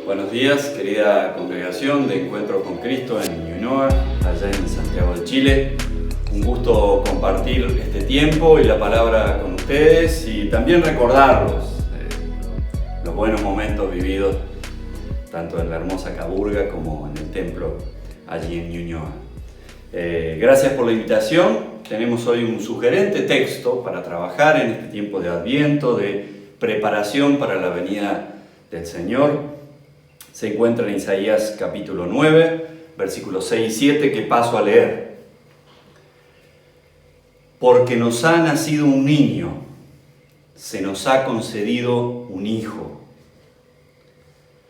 Buenos días, querida congregación de Encuentro con Cristo en Ñuñoa, allá en Santiago de Chile. Un gusto compartir este tiempo y la palabra con ustedes y también recordarlos los buenos momentos vividos tanto en la hermosa Caburga como en el templo allí en Ñuñoa. Gracias por la invitación. Tenemos hoy un sugerente texto para trabajar en este tiempo de Adviento, de preparación para la venida del Señor. Se encuentra en Isaías capítulo 9, versículos 6 y 7, que paso a leer. Porque nos ha nacido un niño, se nos ha concedido un hijo.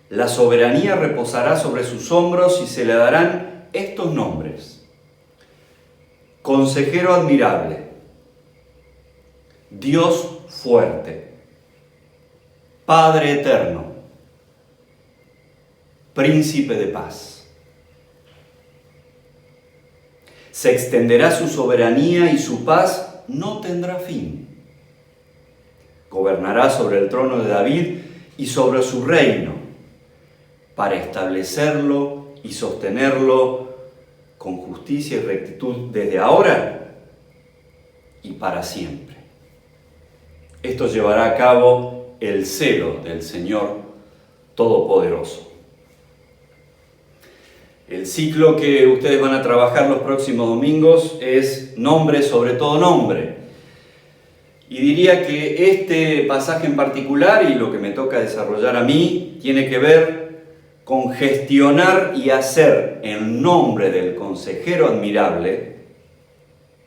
La soberanía reposará sobre sus hombros y se le darán estos nombres: Consejero admirable, Dios fuerte, Padre eterno, Príncipe de paz. Se extenderá su soberanía y su paz no tendrá fin. Gobernará sobre el trono de David y sobre su reino, para establecerlo y sostenerlo con justicia y rectitud desde ahora y para siempre. Esto llevará a cabo el celo del Señor Todopoderoso. El ciclo que ustedes van a trabajar los próximos domingos es nombre sobre todo nombre. Y diría que este pasaje en particular, y lo que me toca desarrollar a mí, tiene que ver con gestionar y hacer en nombre del consejero admirable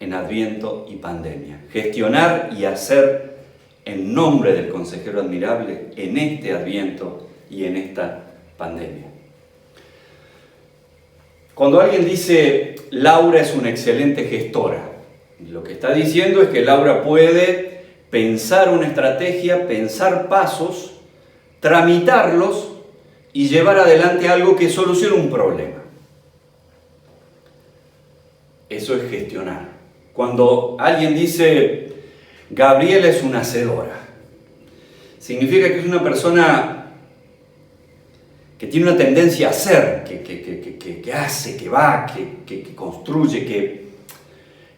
en Adviento y pandemia. Gestionar y hacer en nombre del consejero admirable en este Adviento y en esta pandemia. Cuando alguien dice Laura es una excelente gestora, lo que está diciendo es que Laura puede pensar una estrategia, pensar pasos, tramitarlos y llevar adelante algo que solucione un problema. Eso es gestionar. Cuando alguien dice Gabriela es una hacedora, significa que es una persona que tiene una tendencia a hacer, que hace, que va, que construye,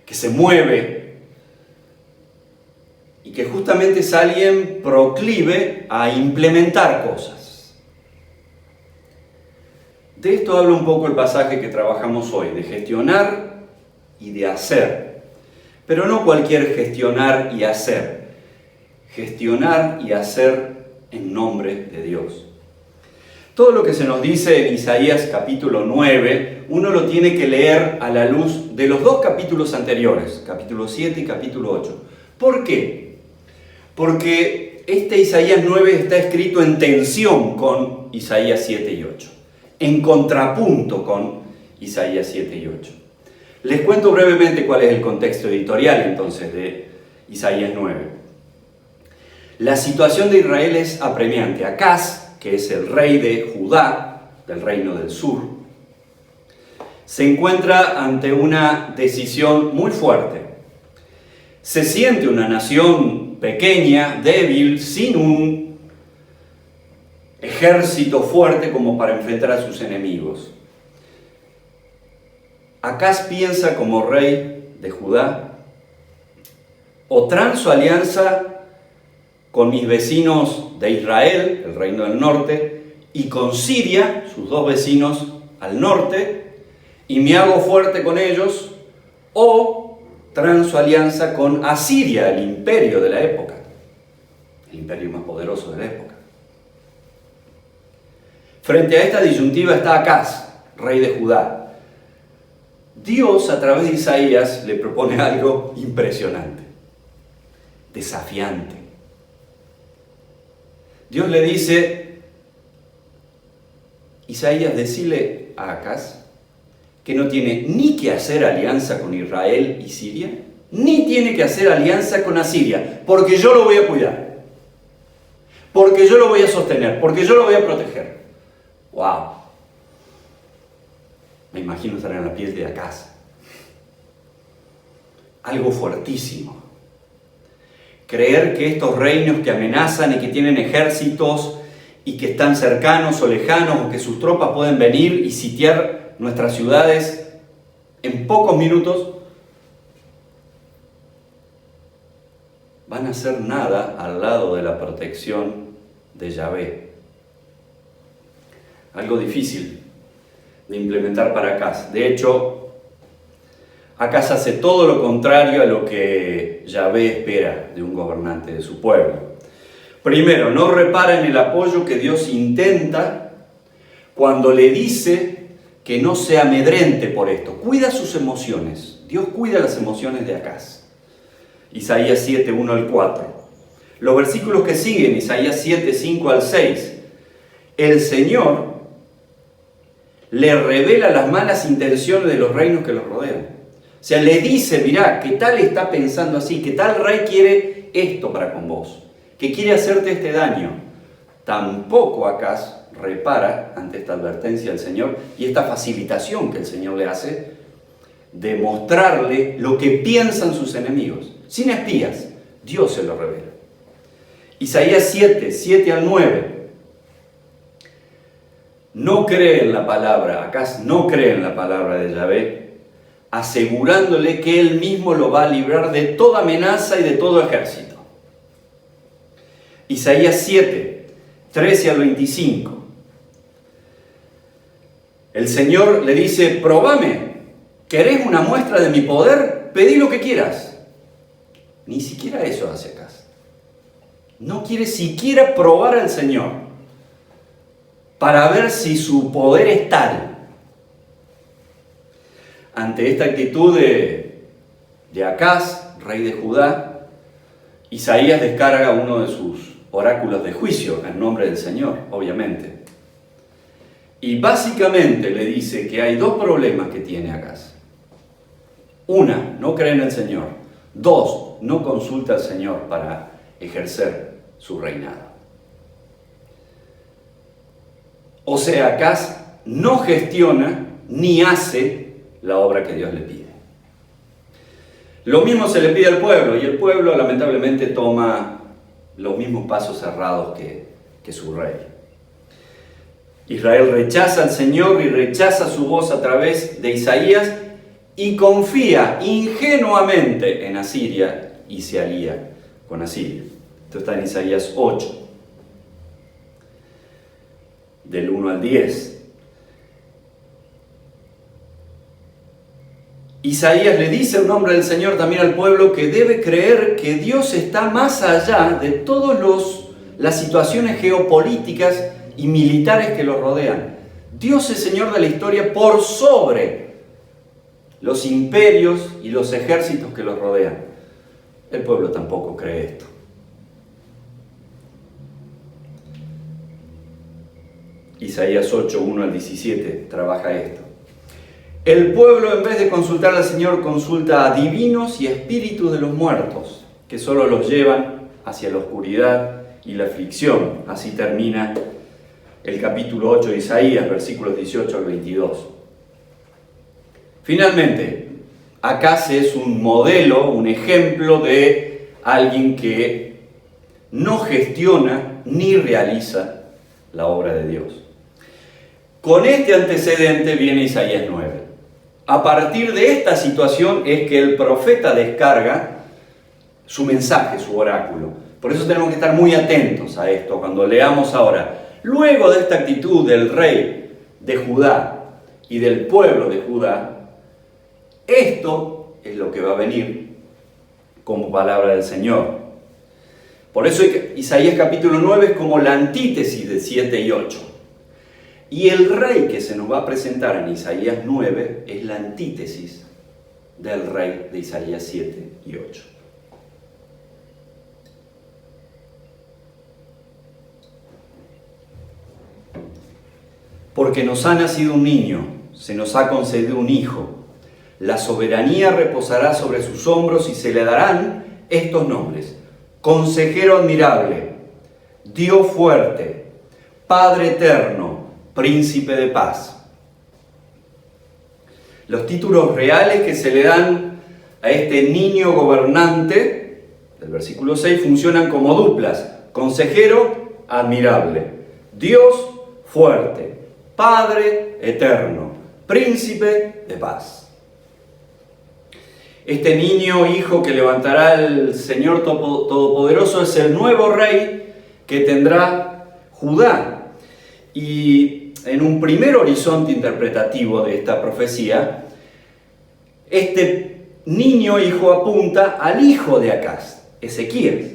que se mueve, y que justamente es alguien proclive a implementar cosas. De esto habla un poco el pasaje que trabajamos hoy, de gestionar y de hacer. Pero no cualquier gestionar y hacer. Gestionar y hacer en nombre de Dios. Todo lo que se nos dice en Isaías capítulo 9, uno lo tiene que leer a la luz de los dos capítulos anteriores, capítulo 7 y capítulo 8. ¿Por qué? Porque este Isaías 9 está escrito en tensión con Isaías 7 y 8, en contrapunto con Isaías 7 y 8. Les cuento brevemente cuál es el contexto editorial entonces de Isaías 9. La situación de Israel es apremiante. Acaz, que es el rey de Judá, del reino del sur, se encuentra ante una decisión muy fuerte. Se siente una nación pequeña, débil, sin un ejército fuerte como para enfrentar a sus enemigos. Acaz piensa como rey de Judá: o transo alianza con mis vecinos de Israel, el reino del norte, y con Siria, sus dos vecinos al norte, y me hago fuerte con ellos, o transo alianza con Asiria, el imperio de la época, el imperio más poderoso de la época. Frente a esta disyuntiva está Acaz, rey de Judá. Dios, a través de Isaías, le propone algo impresionante, desafiante. Dios le dice: Isaías, decile a Acaz que no tiene ni que hacer alianza con Israel y Siria, ni tiene que hacer alianza con Asiria, porque yo lo voy a cuidar, porque yo lo voy a sostener, porque yo lo voy a proteger. ¡Wow! Me imagino estar en la piel de Acaz. Algo fuertísimo. Creer que estos reinos que amenazan y que tienen ejércitos y que están cercanos o lejanos, o que sus tropas pueden venir y sitiar nuestras ciudades en pocos minutos, van a hacer nada al lado de la protección de Yahvé. Algo difícil de implementar para Acaz. De hecho, Acaz hace todo lo contrario a lo que Yahvé espera de un gobernante de su pueblo. Primero, no repara en el apoyo que Dios intenta cuando le dice que no se amedrente por esto. Cuida sus emociones. Dios cuida las emociones de Acaz. Isaías 7, 1 al 4. Los versículos que siguen, Isaías 7, 5 al 6. El Señor le revela las malas intenciones de los reinos que los rodean. O sea, le dice, mirá, ¿qué tal está pensando así? ¿Qué tal rey quiere esto para con vos? ¿Que quiere hacerte este daño? Tampoco Acaz repara ante esta advertencia del Señor y esta facilitación que el Señor le hace de mostrarle lo que piensan sus enemigos. Sin espías, Dios se lo revela. Isaías 7, 7 al 9. No cree en la palabra, Acaz no cree en la palabra de Yahvé, asegurándole que él mismo lo va a librar de toda amenaza y de todo ejército. Isaías 7, 13 al 25. El Señor le dice, probame, ¿querés una muestra de mi poder? Pedí lo que quieras. Ni siquiera eso hace Acaz. No quiere siquiera probar al Señor para ver si su poder es tal. Ante esta actitud de Acaz, rey de Judá, Isaías descarga uno de sus oráculos de juicio en nombre del Señor, obviamente. Y básicamente le dice que hay dos problemas que tiene Acaz. Una, no cree en el Señor. Dos, no consulta al Señor para ejercer su reinado. O sea, Acaz no gestiona ni hace la obra que Dios le pide. Lo mismo se le pide al pueblo, y el pueblo lamentablemente toma los mismos pasos errados que su rey. Israel rechaza al Señor y rechaza su voz a través de Isaías y confía ingenuamente en Asiria y se alía con Asiria. Esto está en Isaías 8, del 1 al 10. Isaías le dice en nombre del Señor también al pueblo que debe creer que Dios está más allá de todas las situaciones geopolíticas y militares que lo rodean. Dios es Señor de la historia por sobre los imperios y los ejércitos que los rodean. El pueblo tampoco cree esto. Isaías 8, 1 al 17 trabaja esto. El pueblo, en vez de consultar al Señor, consulta a divinos y espíritus de los muertos, que solo los llevan hacia la oscuridad y la aflicción. Así termina el capítulo 8 de Isaías, versículos 18 al 22. Finalmente, Acaz es un modelo, un ejemplo de alguien que no gestiona ni realiza la obra de Dios. Con este antecedente viene Isaías 9. A partir de esta situación es que el profeta descarga su mensaje, su oráculo. Por eso tenemos que estar muy atentos a esto cuando leamos ahora. Luego de esta actitud del rey de Judá y del pueblo de Judá, esto es lo que va a venir como palabra del Señor. Por eso Isaías capítulo 9 es como la antítesis de 7 y 8. Y el rey que se nos va a presentar en Isaías 9 es la antítesis del rey de Isaías 7 y 8. Porque nos ha nacido un niño, se nos ha concedido un hijo. La soberanía reposará sobre sus hombros y se le darán estos nombres: Consejero admirable, Dios fuerte, Padre eterno, Príncipe de paz. Los títulos reales que se le dan a este niño gobernante, del versículo 6, funcionan como duplas: consejero admirable. Dios fuerte, Padre eterno, príncipe de paz. Este niño, hijo que levantará el Señor Todopoderoso, es el nuevo rey que tendrá Judá. Y en un primer horizonte interpretativo de esta profecía, este niño hijo apunta al hijo de Acaz, Ezequías.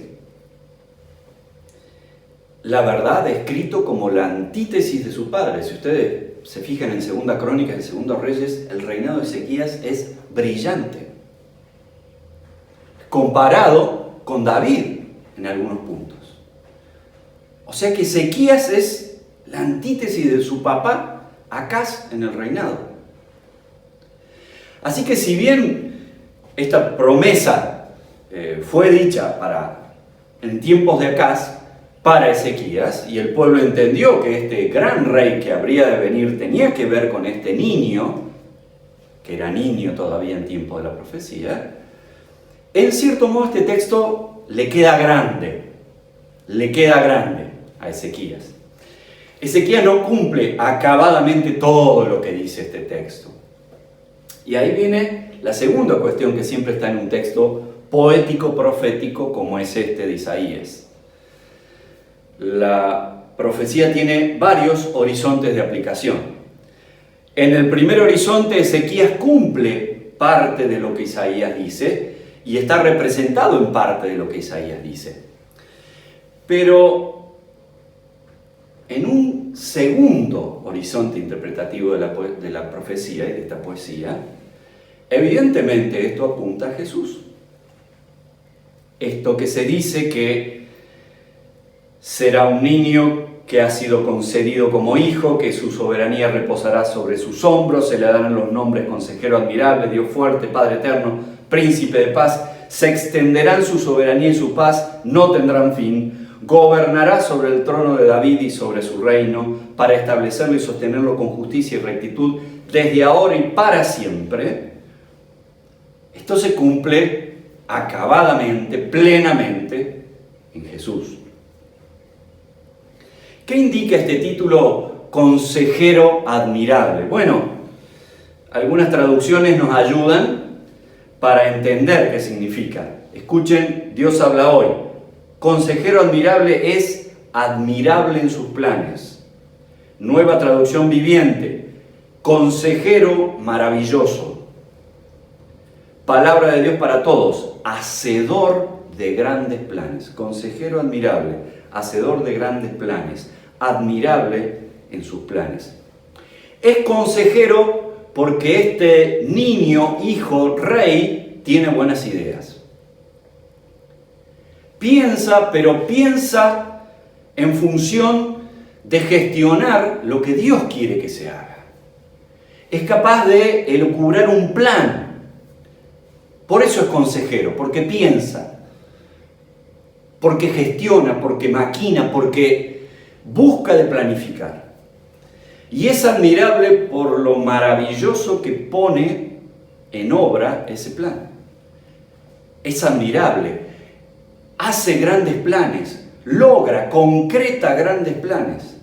La verdad, descrito como la antítesis de su padre. Si ustedes se fijan en Segunda Crónica, en Segundo Reyes, el reinado de Ezequías es brillante, comparado con David en algunos puntos. O sea que Ezequías es la antítesis de su papá, Acaz, en el reinado. Así que si bien esta promesa fue dicha en tiempos de Acaz, para Ezequías, y el pueblo entendió que este gran rey que habría de venir tenía que ver con este niño, que era niño todavía en tiempo de la profecía, en cierto modo este texto le queda grande a Ezequías. Ezequías no cumple acabadamente todo lo que dice este texto. Y ahí viene la segunda cuestión que siempre está en un texto poético, profético, como es este de Isaías. La profecía tiene varios horizontes de aplicación. En el primer horizonte, Ezequías cumple parte de lo que Isaías dice y está representado en parte de lo que Isaías dice. Pero en un segundo horizonte interpretativo de la profecía y de esta poesía, evidentemente esto apunta a Jesús. Esto que se dice que será un niño que ha sido concedido como hijo, que su soberanía reposará sobre sus hombros, se le darán los nombres Consejero admirable, Dios fuerte, Padre eterno, Príncipe de paz, se extenderán su soberanía y su paz, no tendrán fin, gobernará sobre el trono de David y sobre su reino, para establecerlo y sostenerlo con justicia y rectitud, desde ahora y para siempre. Esto se cumple acabadamente, plenamente, en Jesús. ¿Qué indica este título, Consejero admirable? Bueno, algunas traducciones nos ayudan para entender qué significa. Escuchen, Dios habla hoy. Consejero admirable es admirable en sus planes. Nueva traducción viviente. Consejero maravilloso. Palabra de Dios para todos. Hacedor de grandes planes. Consejero admirable. Hacedor de grandes planes. Admirable en sus planes. Es consejero porque este niño, hijo, rey, tiene buenas ideas. Piensa, pero piensa en función de gestionar lo que Dios quiere que se haga. Es capaz de elucubrar un plan. Por eso es consejero, porque piensa, porque gestiona, porque maquina, porque busca de planificar. Y es admirable por lo maravilloso que pone en obra ese plan. Es admirable. Hace grandes planes, logra, concreta grandes planes.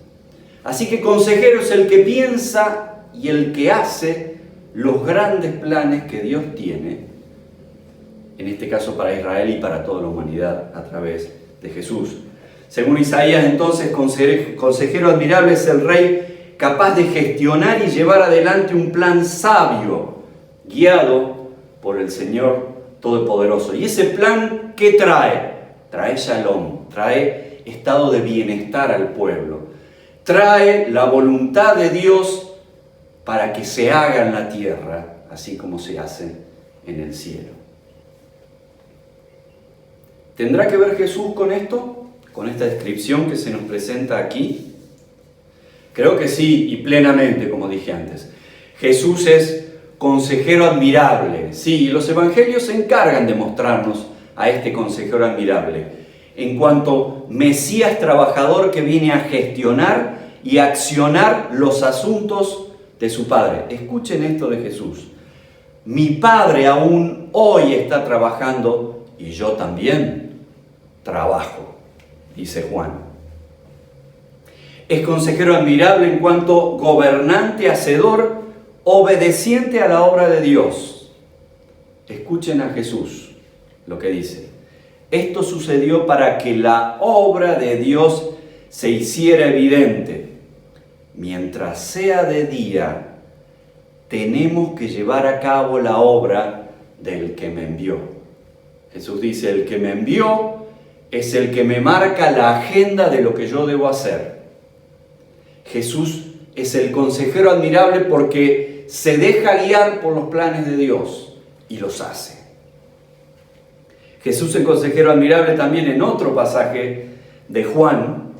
Así que consejero es el que piensa y el que hace los grandes planes que Dios tiene, en este caso para Israel y para toda la humanidad a través de Jesús. Según Isaías, entonces, consejero admirable es el rey capaz de gestionar y llevar adelante un plan sabio, guiado por el Señor Todopoderoso. ¿Y ese plan qué trae? Trae shalom, trae estado de bienestar al pueblo. Trae la voluntad de Dios para que se haga en la tierra, así como se hace en el cielo. ¿Tendrá que ver Jesús con esto? ¿Con esta descripción que se nos presenta aquí? Creo que sí, y plenamente, como dije antes. Jesús es consejero admirable. Sí, los evangelios se encargan de mostrarnos a este consejero admirable, en cuanto Mesías trabajador que viene a gestionar y accionar los asuntos de su Padre. Escuchen esto de Jesús. Mi Padre aún hoy está trabajando y yo también trabajo, dice Juan. Es consejero admirable en cuanto gobernante, hacedor, obedeciente a la obra de Dios. Escuchen a Jesús lo que dice. Esto sucedió para que la obra de Dios se hiciera evidente. Mientras sea de día, tenemos que llevar a cabo la obra del que me envió. Jesús dice, el que me envió es el que me marca la agenda de lo que yo debo hacer. Jesús es el consejero admirable porque se deja guiar por los planes de Dios y los hace. Jesús es el consejero admirable también en otro pasaje de Juan,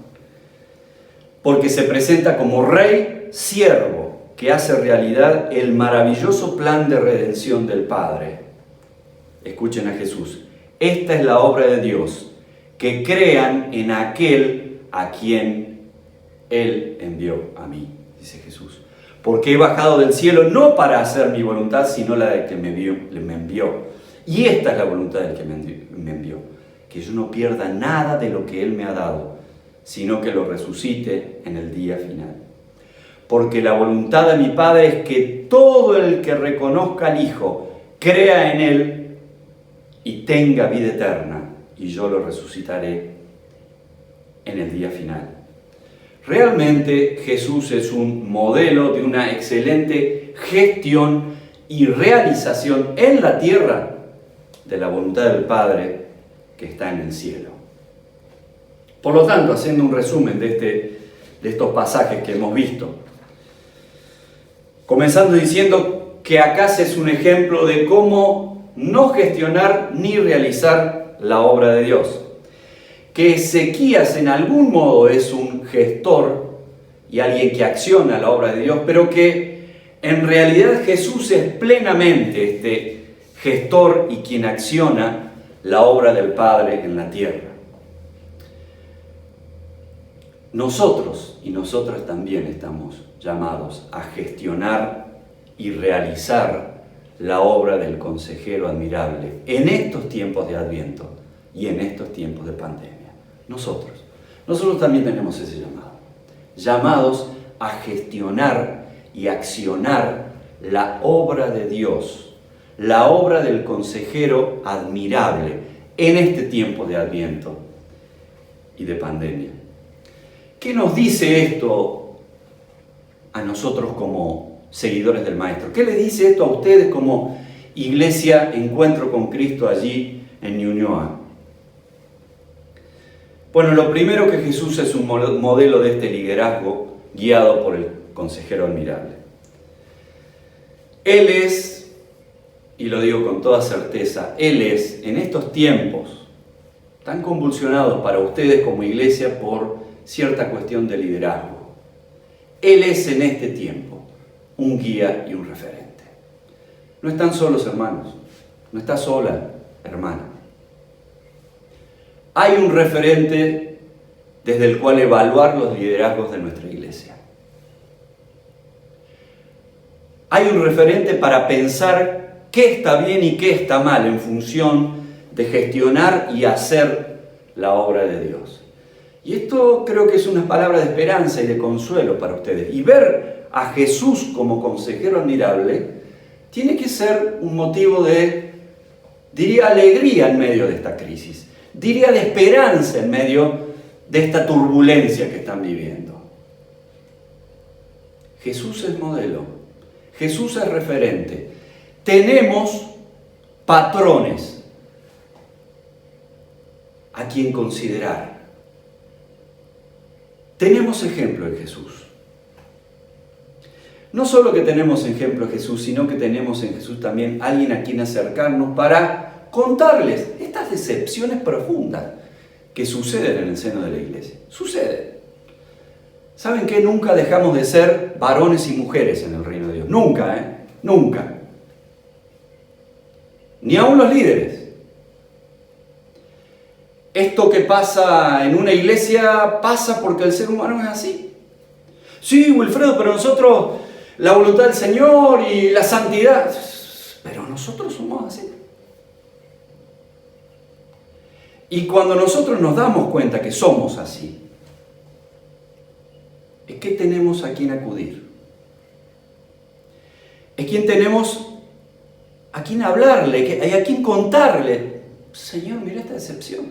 porque se presenta como rey siervo que hace realidad el maravilloso plan de redención del Padre. Escuchen a Jesús. Esta es la obra de Dios, que crean en aquel a quien Él envió a mí, dice Jesús. Porque he bajado del cielo no para hacer mi voluntad, sino la del que me envió. Y esta es la voluntad del que me envió, que yo no pierda nada de lo que Él me ha dado, sino que lo resucite en el día final. Porque la voluntad de mi Padre es que todo el que reconozca al Hijo crea en Él y tenga vida eterna, y yo lo resucitaré en el día final. Realmente Jesús es un modelo de una excelente gestión y realización en la tierra de la voluntad del Padre que está en el cielo. Por lo tanto, haciendo un resumen de estos pasajes que hemos visto, comenzando diciendo que acá es un ejemplo de cómo no gestionar ni realizar la obra de Dios. Que Ezequías en algún modo es un gestor y alguien que acciona la obra de Dios, pero que en realidad Jesús es plenamente este gestor y quien acciona la obra del Padre en la tierra. Nosotros y nosotras también estamos llamados a gestionar y realizar la obra del consejero admirable en estos tiempos de Adviento y en estos tiempos de pandemia. Nosotros también tenemos ese llamado. Llamados a gestionar y accionar la obra de Dios, la obra del consejero admirable en este tiempo de Adviento y de pandemia. ¿Qué nos dice esto a nosotros como seguidores del Maestro? ¿Qué les dice esto a ustedes como Iglesia Encuentro con Cristo allí en Ñuñoa? Bueno, lo primero que Jesús es un modelo de este liderazgo guiado por el consejero admirable. Él es, y lo digo con toda certeza, Él es en estos tiempos tan convulsionados para ustedes como iglesia por cierta cuestión de liderazgo. Él es en este tiempo un guía y un referente. No están solos, hermanos. No está sola, hermana. Hay un referente desde el cual evaluar los liderazgos de nuestra iglesia. Hay un referente para pensar qué está bien y qué está mal en función de gestionar y hacer la obra de Dios. Y esto creo que es una palabra de esperanza y de consuelo para ustedes. Y ver a Jesús como consejero admirable tiene que ser un motivo de, diría, alegría en medio de esta crisis. Diría de esperanza en medio de esta turbulencia que están viviendo. Jesús es modelo. Jesús es referente. Tenemos patrones a quien considerar. Tenemos ejemplo en Jesús. No solo que tenemos ejemplo en Jesús, sino que tenemos en Jesús también alguien a quien acercarnos para contarles estas decepciones profundas que suceden en el seno de la iglesia. Suceden. ¿Saben qué? Nunca dejamos de ser varones y mujeres en el reino de Dios. Nunca, Nunca. Ni aun los líderes. Esto que pasa en una iglesia pasa porque el ser humano es así. Sí, Wilfredo, pero nosotros, la voluntad del Señor y la santidad, pero nosotros somos así. Y cuando nosotros nos damos cuenta que somos así, es que tenemos a quien acudir. Es quien tenemos a quien hablarle, a quien contarle. Señor, mira esta decepción.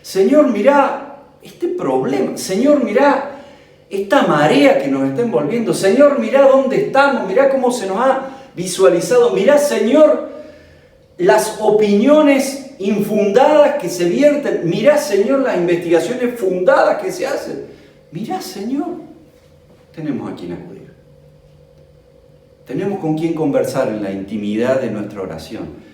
Señor, mira este problema. Señor, mira esta marea que nos está envolviendo. Señor, mira dónde estamos. Mira cómo se nos ha visualizado. Mira, Señor, las opiniones infundadas que se vierten. Mira, Señor, las investigaciones fundadas que se hacen. Mira, Señor, tenemos a quien acudir. Tenemos con quien conversar en la intimidad de nuestra oración.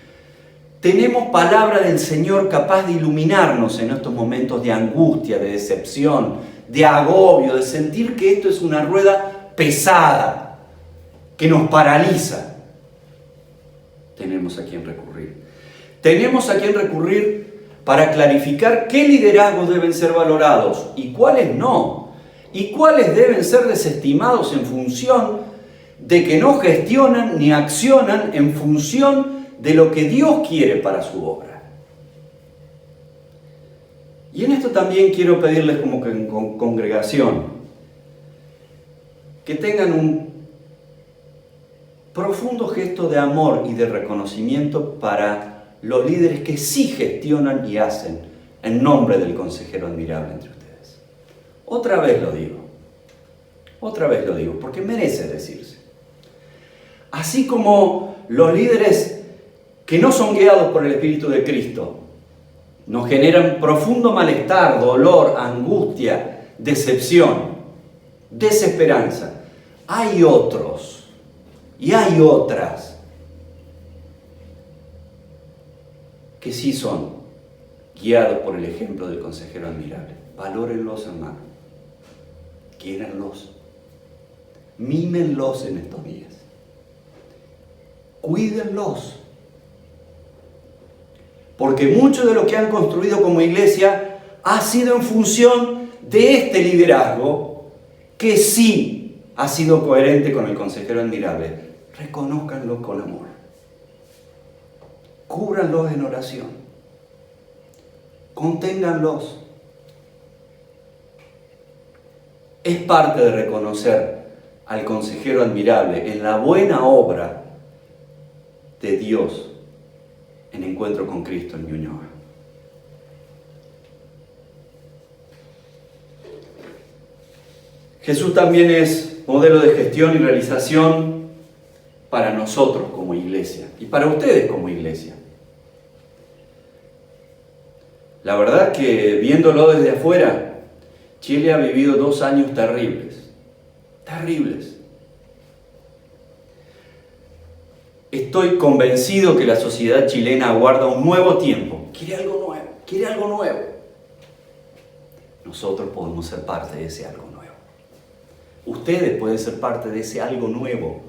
Tenemos palabra del Señor capaz de iluminarnos en estos momentos de angustia, de decepción, de agobio, de sentir que esto es una rueda pesada, que nos paraliza. Tenemos a quien recurrir. Tenemos a quien recurrir para clarificar qué liderazgos deben ser valorados y cuáles no, y cuáles deben ser desestimados en función de que no gestionan ni accionan en función de lo que Dios quiere para su obra. Y en esto también quiero pedirles como congregación que tengan un profundo gesto de amor y de reconocimiento para los líderes que sí gestionan y hacen en nombre del consejero admirable entre ustedes. Otra vez lo digo, porque merece decirse. Así como los líderes que no son guiados por el Espíritu de Cristo nos generan profundo malestar, dolor, angustia, decepción, desesperanza, hay otros y hay otras que sí son guiados por el ejemplo del consejero admirable. Valórenlos, hermanos. Quiéranlos. Mímenlos en estos días. Cuídenlos. Porque mucho de lo que han construido como iglesia ha sido en función de este liderazgo que sí ha sido coherente con el consejero admirable. Reconózcanlo con amor. Cúbranlos en oración. Conténganlos. Es parte de reconocer al consejero admirable en la buena obra de Dios en encuentro con Cristo en Ñuñoa. Jesús también es modelo de gestión y realización para nosotros como iglesia y para ustedes como iglesia. La verdad que viéndolo desde afuera, Chile ha vivido 2 años terribles. Estoy convencido que la sociedad chilena aguarda un nuevo tiempo. Quiere algo nuevo. Nosotros podemos ser parte de ese algo nuevo. Ustedes pueden ser parte de ese algo nuevo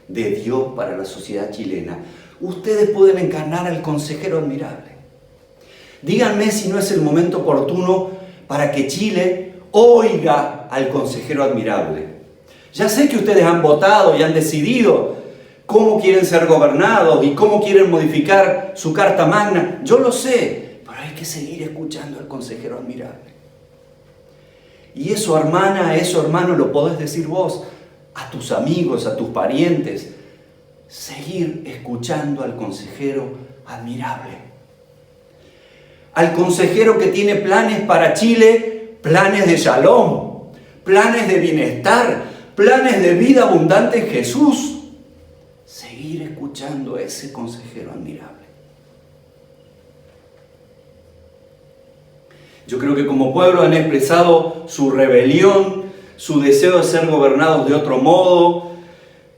de Dios para la sociedad chilena. Ustedes pueden encarnar al consejero admirable. Díganme si no es el momento oportuno para que Chile oiga al consejero admirable. Ya sé que ustedes han votado y han decidido cómo quieren ser gobernados y cómo quieren modificar su Carta Magna. Yo lo sé, pero hay que seguir escuchando al consejero admirable. Y eso, hermana, eso, hermano, lo podés decir vos a tus amigos, a tus parientes. Seguir escuchando al consejero admirable. Al consejero que tiene planes para Chile, planes de shalom, planes de bienestar, planes de vida abundante en Jesús. Seguir escuchando a ese consejero admirable. Yo creo que como pueblo han expresado su rebelión, su deseo de ser gobernados de otro modo,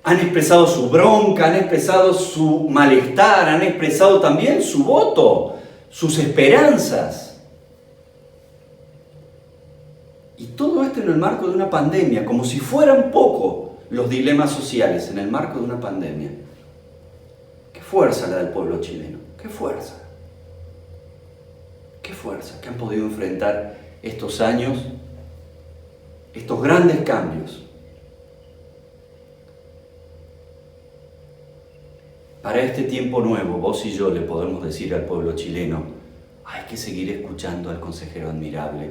han expresado su bronca, han expresado su malestar, han expresado también su voto, sus esperanzas. Y todo esto en el marco de una pandemia, como si fueran poco los dilemas sociales en el marco de una pandemia. Qué fuerza la del pueblo chileno, qué fuerza que han podido enfrentar estos años, estos grandes cambios. Para este tiempo nuevo, vos y yo le podemos decir al pueblo chileno, hay que seguir escuchando al consejero admirable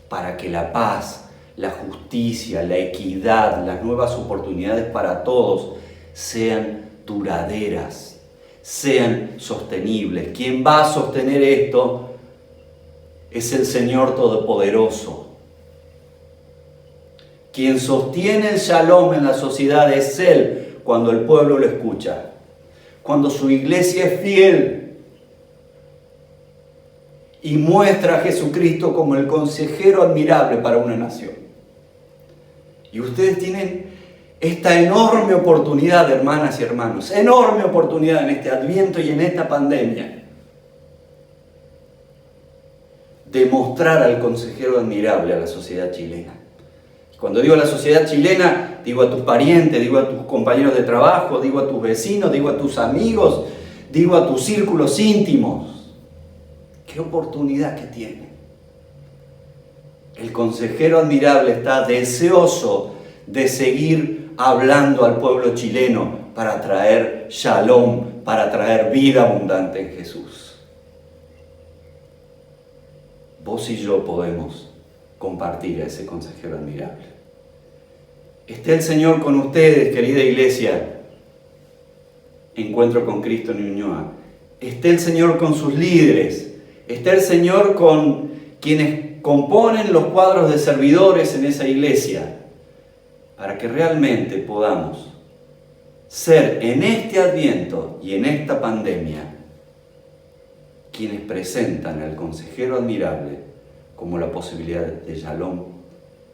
para que la paz, la justicia, la equidad, las nuevas oportunidades para todos sean duraderas, sean sostenibles. Quien va a sostener esto es el Señor Todopoderoso. Quien sostiene el shalom en la sociedad es Él cuando el pueblo lo escucha, cuando su iglesia es fiel y muestra a Jesucristo como el consejero admirable para una nación. Y ustedes tienen esta enorme oportunidad, hermanas y hermanos, enorme oportunidad en este Adviento y en esta pandemia, de mostrar al consejero admirable a la sociedad chilena. Cuando digo a la sociedad chilena, digo a tus parientes, digo a tus compañeros de trabajo, digo a tus vecinos, digo a tus amigos, digo a tus círculos íntimos. ¡Qué oportunidad que tiene! El consejero admirable está deseoso de seguir hablando al pueblo chileno para traer shalom, para traer vida abundante en Jesús. Vos y yo podemos compartir a ese consejero admirable. Esté el Señor con ustedes, querida iglesia. Encuentro con Cristo en Ñuñoa. Esté el Señor con sus líderes. Esté el Señor con quienes componen los cuadros de servidores en esa iglesia, para que realmente podamos ser en este Adviento y en esta pandemia quienes presentan al consejero admirable como la posibilidad de shalom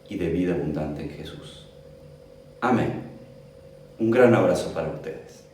y de vida abundante en Jesús. Amén. Un gran abrazo para ustedes.